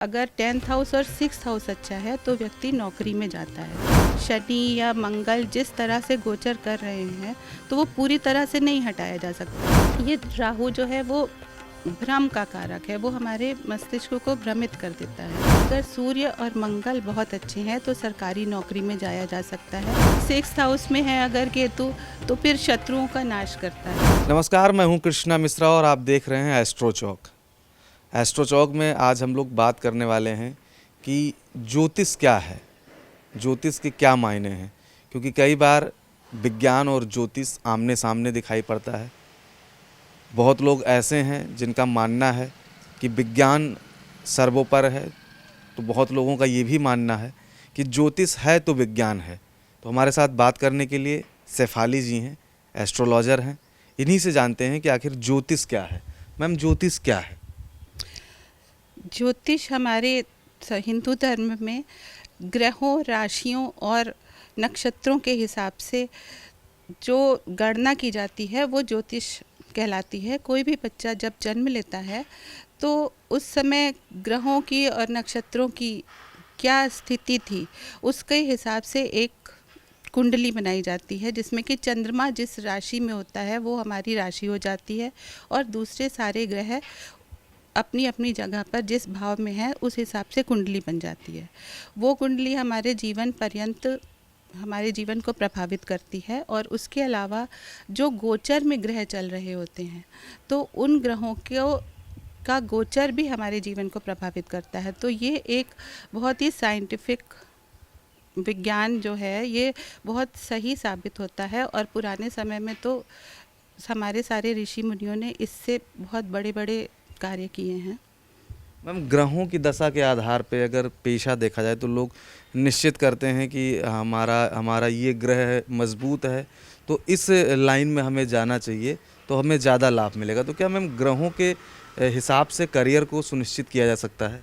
अगर 10th house और 6th house अच्छा है तो व्यक्ति नौकरी में जाता है। शनि या मंगल जिस तरह से गोचर कर रहे हैं तो वो पूरी तरह से नहीं हटाया जा सकता। ये राहु जो है वो भ्रम का कारक है, वो हमारे मस्तिष्क को भ्रमित कर देता है। अगर सूर्य और मंगल बहुत अच्छे हैं तो सरकारी नौकरी में जाया जा सकता है। 6th हाउस में है अगर केतु तो फिर शत्रुओं का नाश करता है। नमस्कार, मैं हूं कृष्णा मिश्रा और आप देख रहे हैं एस्ट्रो चौक। एस्ट्रो चौक में आज हम लोग बात करने वाले हैं कि ज्योतिष क्या है, ज्योतिष के क्या मायने हैं। क्योंकि कई बार विज्ञान और ज्योतिष आमने सामने दिखाई पड़ता है। बहुत लोग ऐसे हैं जिनका मानना है कि विज्ञान सर्वोपर है, तो बहुत लोगों का ये भी मानना है कि ज्योतिष है तो विज्ञान है। तो हमारे साथ बात करने के लिए शेफाली जी हैं, एस्ट्रोलॉजर हैं। इन्हीं से जानते हैं कि आखिर ज्योतिष क्या है। मैम, ज्योतिष क्या है? ज्योतिष हमारे हिंदू धर्म में ग्रहों, राशियों और नक्षत्रों के हिसाब से जो गणना की जाती है वो ज्योतिष कहलाती है। कोई भी बच्चा जब जन्म लेता है तो उस समय ग्रहों की और नक्षत्रों की क्या स्थिति थी उसके हिसाब से एक कुंडली बनाई जाती है, जिसमें कि चंद्रमा जिस राशि में होता है वो हमारी राशि हो जाती है और दूसरे सारे ग्रह अपनी अपनी जगह पर जिस भाव में है उस हिसाब से कुंडली बन जाती है। वो कुंडली हमारे जीवन पर्यंत हमारे जीवन को प्रभावित करती है। और उसके अलावा जो गोचर में ग्रह चल रहे होते हैं तो उन ग्रहों का गोचर भी हमारे जीवन को प्रभावित करता है। तो ये एक बहुत ही साइंटिफिक विज्ञान जो है ये बहुत सही साबित होता है। और पुराने समय में तो हमारे सारे ऋषि मुनियों ने इससे बहुत बड़े बड़े कार्य किए हैं। मैम, ग्रहों की दशा के आधार पे अगर पेशा देखा जाए तो लोग निश्चित करते हैं कि हमारा ये ग्रह मजबूत है तो इस लाइन में हमें जाना चाहिए तो हमें ज़्यादा लाभ मिलेगा। तो क्या मैम ग्रहों के हिसाब से करियर को सुनिश्चित किया जा सकता है?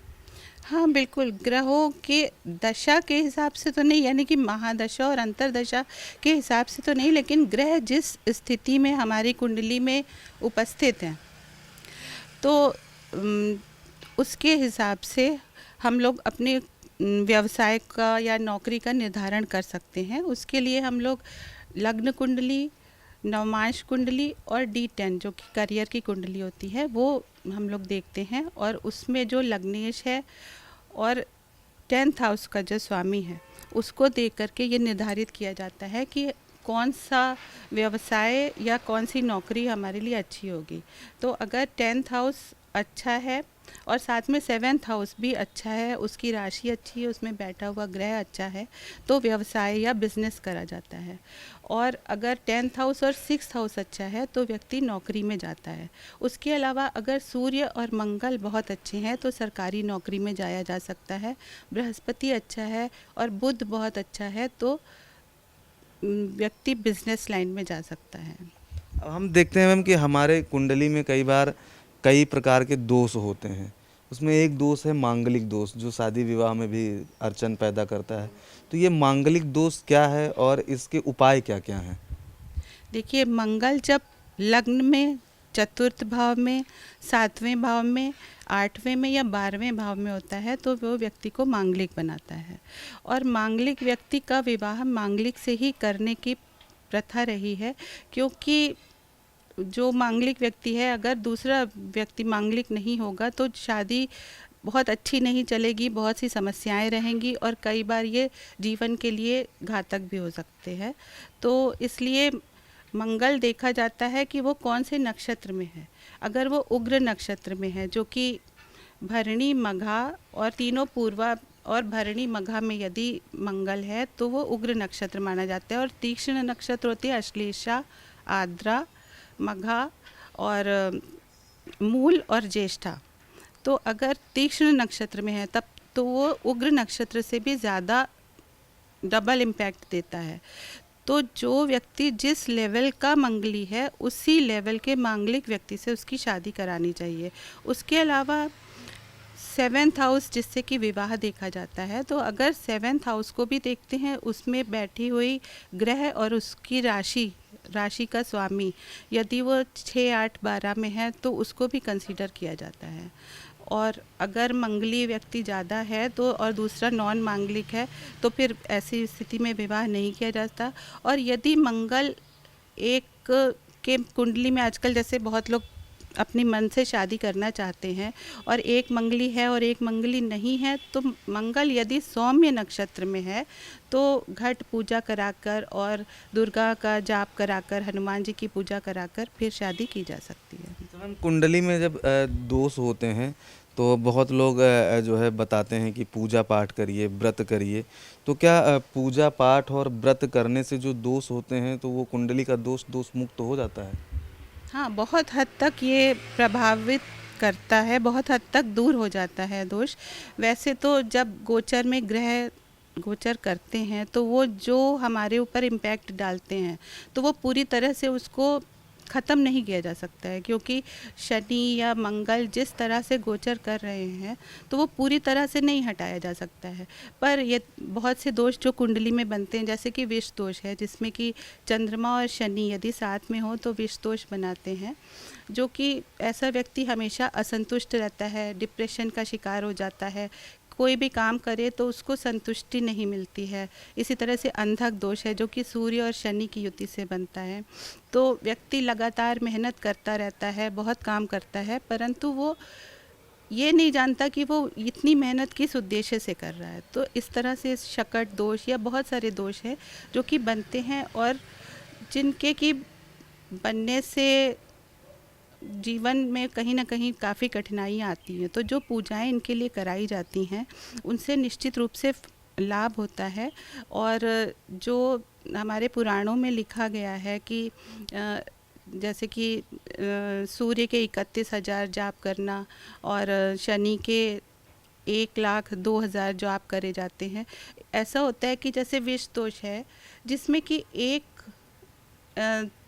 हाँ बिल्कुल, ग्रहों के दशा के हिसाब से तो नहीं, यानी कि महादशा और अंतरदशा के हिसाब से तो नहीं, लेकिन ग्रह जिस स्थिति में हमारी कुंडली में उपस्थित हैं तो उसके हिसाब से हम लोग अपने व्यवसाय का या नौकरी का निर्धारण कर सकते हैं। उसके लिए हम लोग लग्न कुंडली, नवमांश कुंडली और D10 जो कि करियर की कुंडली होती है वो हम लोग देखते हैं। और उसमें जो लग्नेश है और 10th हाउस का जो स्वामी है उसको देख करके ये निर्धारित किया जाता है कि कौन सा व्यवसाय या कौन सी नौकरी हमारे लिए अच्छी होगी। तो अगर 10th हाउस अच्छा है और साथ में 7th हाउस भी अच्छा है, उसकी राशि अच्छी है, उसमें बैठा हुआ ग्रह अच्छा है तो व्यवसाय या बिजनेस करा जाता है। और अगर 10th हाउस और 6th हाउस अच्छा है तो व्यक्ति नौकरी में जाता है। उसके अलावा अगर सूर्य और मंगल बहुत अच्छे हैं तो सरकारी नौकरी में जाया जा सकता है। बृहस्पति अच्छा है और बुध बहुत अच्छा है तो व्यक्ति बिजनेस लाइन में जा सकता है। अब हम देखते हैं मैम कि हमारे कुंडली में कई बार कई प्रकार के दोष होते हैं। उसमें एक दोष है मांगलिक दोष, जो शादी विवाह में भी अड़चन पैदा करता है। तो ये मांगलिक दोष क्या है और इसके उपाय क्या क्या हैं? देखिए, मंगल जब लग्न में, चतुर्थ भाव में, 7वें भाव में, 8वें में या 12वें भाव में होता है तो वो व्यक्ति को मांगलिक बनाता है। और मांगलिक व्यक्ति का विवाह मांगलिक से ही करने की प्रथा रही है, क्योंकि जो मांगलिक व्यक्ति है अगर दूसरा व्यक्ति मांगलिक नहीं होगा तो शादी बहुत अच्छी नहीं चलेगी, बहुत सी समस्याएं रहेंगी और कई बार ये जीवन के लिए घातक भी हो सकते हैं। तो इसलिए मंगल देखा जाता है कि वो कौन से नक्षत्र में है। अगर वो उग्र नक्षत्र में है जो कि भरणी, मघा और तीनों पूर्वा और भरणी मघा में यदि मंगल है तो वो उग्र नक्षत्र माना जाता है। और तीक्ष्ण नक्षत्र होती है अश्लेषा, आद्रा, मघा और मूल और ज्येष्ठा। तो अगर तीक्ष्ण नक्षत्र में है तब तो वो उग्र नक्षत्र से भी ज़्यादा डबल इम्पैक्ट देता है। तो जो व्यक्ति जिस लेवल का मंगली है उसी लेवल के मांगलिक व्यक्ति से उसकी शादी करानी चाहिए। उसके अलावा 7th हाउस जिससे कि विवाह देखा जाता है, तो अगर 7th हाउस को भी देखते हैं, उसमें बैठी हुई ग्रह और उसकी राशि का स्वामी यदि वो 6, 8, 12 में है तो उसको भी कंसीडर किया जाता है। और अगर मंगली व्यक्ति ज़्यादा है तो और दूसरा नॉन मांगलिक है तो फिर ऐसी स्थिति में विवाह नहीं किया जाता। और यदि मंगल एक के कुंडली में आजकल जैसे बहुत लोग अपनी मन से शादी करना चाहते हैं और एक मंगली है और एक मंगली नहीं है, तो मंगल यदि सौम्य नक्षत्र में है तो घट पूजा कराकर और दुर्गा का जाप कराकर, हनुमान जी की पूजा कराकर फिर शादी की जा सकती है। तो मैम कुंडली में जब दोष होते हैं तो बहुत लोग जो है बताते हैं कि पूजा पाठ करिए, व्रत करिए। तो क्या पूजा पाठ और व्रत करने से जो दोष होते हैं तो वो कुंडली का दोष मुक्त हो जाता है? हाँ, बहुत हद तक ये प्रभावित करता है, बहुत हद तक दूर हो जाता है दोष। वैसे तो जब गोचर में ग्रह गोचर करते हैं तो वो जो हमारे ऊपर इम्पैक्ट डालते हैं तो वो पूरी तरह से उसको ख़त्म नहीं किया जा सकता है, क्योंकि शनि या मंगल जिस तरह से गोचर कर रहे हैं तो वो पूरी तरह से नहीं हटाया जा सकता है। पर ये बहुत से दोष जो कुंडली में बनते हैं, जैसे कि विष दोष है जिसमें कि चंद्रमा और शनि यदि साथ में हो तो विष दोष बनाते हैं, जो कि ऐसा व्यक्ति हमेशा असंतुष्ट रहता है, डिप्रेशन का शिकार हो जाता है, कोई भी काम करे तो उसको संतुष्टि नहीं मिलती है। इसी तरह से अंधक दोष है जो कि सूर्य और शनि की युति से बनता है। तो व्यक्ति लगातार मेहनत करता रहता है, बहुत काम करता है, परंतु वो ये नहीं जानता कि वो इतनी मेहनत किस उद्देश्य से कर रहा है। तो इस तरह से शकट दोष या बहुत सारे दोष हैं जो कि बनते हैं और जिनके कि बनने से जीवन में कहीं ना कहीं काफ़ी कठिनाइयाँ आती हैं। तो जो पूजाएं इनके लिए कराई जाती हैं उनसे निश्चित रूप से लाभ होता है। और जो हमारे पुराणों में लिखा गया है कि जैसे कि सूर्य के 31,000 जाप करना और शनि के 1,02,000 जाप करे जाते हैं। ऐसा होता है कि जैसे विष दोष है जिसमें कि एक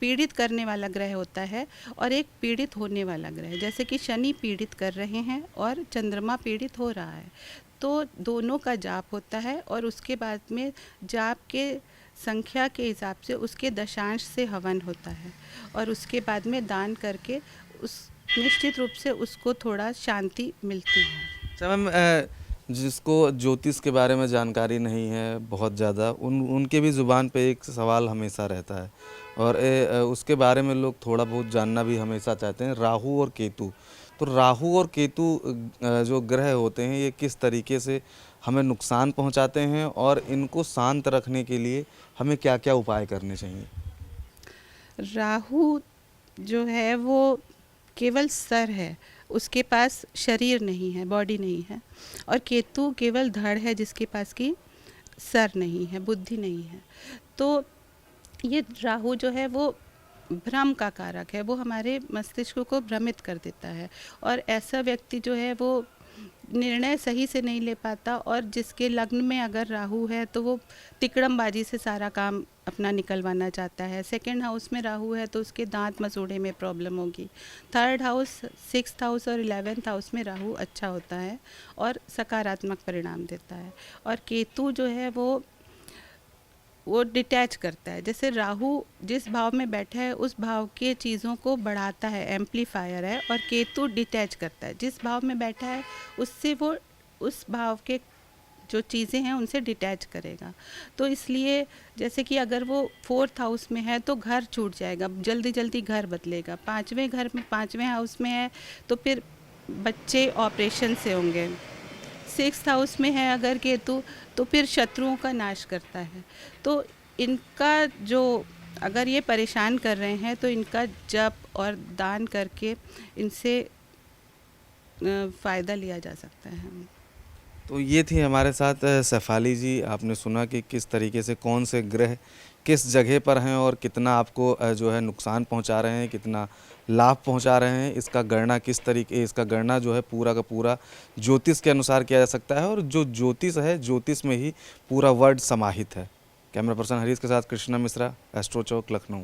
पीड़ित करने वाला ग्रह होता है और एक पीड़ित होने वाला ग्रह, जैसे कि शनि पीड़ित कर रहे हैं और चंद्रमा पीड़ित हो रहा है, तो दोनों का जाप होता है और उसके बाद में जाप के संख्या के हिसाब से उसके दशांश से हवन होता है और उसके बाद में दान करके उस निश्चित रूप से उसको थोड़ा शांति मिलती है। अच्छा मैम, जिसको ज्योतिष के बारे में जानकारी नहीं है बहुत ज़्यादा, उनके भी ज़ुबान पे एक सवाल हमेशा रहता है और उसके बारे में लोग थोड़ा बहुत जानना भी हमेशा चाहते हैं, राहु और केतु। तो राहु और केतु जो ग्रह होते हैं ये किस तरीके से हमें नुकसान पहुंचाते हैं और इनको शांत रखने के लिए हमें क्या क्या उपाय करने चाहिए? राहु जो है वो केवल सर है, उसके पास शरीर नहीं है, बॉडी नहीं है, और केतु केवल धड़ है जिसके पास की सर नहीं है, बुद्धि नहीं है। तो ये राहु जो है वो भ्रम का कारक है, वो हमारे मस्तिष्क को भ्रमित कर देता है और ऐसा व्यक्ति जो है वो निर्णय सही से नहीं ले पाता। और जिसके लग्न में अगर राहु है तो वो तिकड़मबाजी से सारा काम अपना निकलवाना चाहता है। सेकंड हाउस में राहु है तो उसके दांत मसूड़े में प्रॉब्लम होगी। थर्ड हाउस, 6th हाउस और 11th हाउस में राहु अच्छा होता है और सकारात्मक परिणाम देता है। और केतु जो है वो डिटैच करता है। जैसे राहु जिस भाव में बैठा है उस भाव के चीज़ों को बढ़ाता है, एम्पलीफायर है, और केतु डिटैच करता है। जिस भाव में बैठा है उससे वो उस भाव के जो चीज़ें हैं उनसे डिटैच करेगा। तो इसलिए जैसे कि अगर वो 4th हाउस में है तो घर छूट जाएगा, जल्दी जल्दी घर बदलेगा। 5वें हाउस में है तो फिर बच्चे ऑपरेशन से होंगे। 6th हाउस में है अगर केतु तो फिर शत्रुओं का नाश करता है। तो इनका जो अगर ये परेशान कर रहे हैं तो इनका जप और दान करके इनसे फ़ायदा लिया जा सकता है। तो ये थी हमारे साथ शेफाली जी। आपने सुना कि किस तरीके से कौन से ग्रह किस जगह पर हैं और कितना आपको जो है नुकसान पहुंचा रहे हैं, कितना लाभ पहुंचा रहे हैं। इसका गणना जो है पूरा का पूरा ज्योतिष के अनुसार किया जा सकता है और जो ज्योतिष है ज्योतिष में ही पूरा वर्ड समाहित है। कैमरा पर्सन हरीश के साथ कृष्णा मिश्रा, एस्ट्रो चौक, लखनऊ।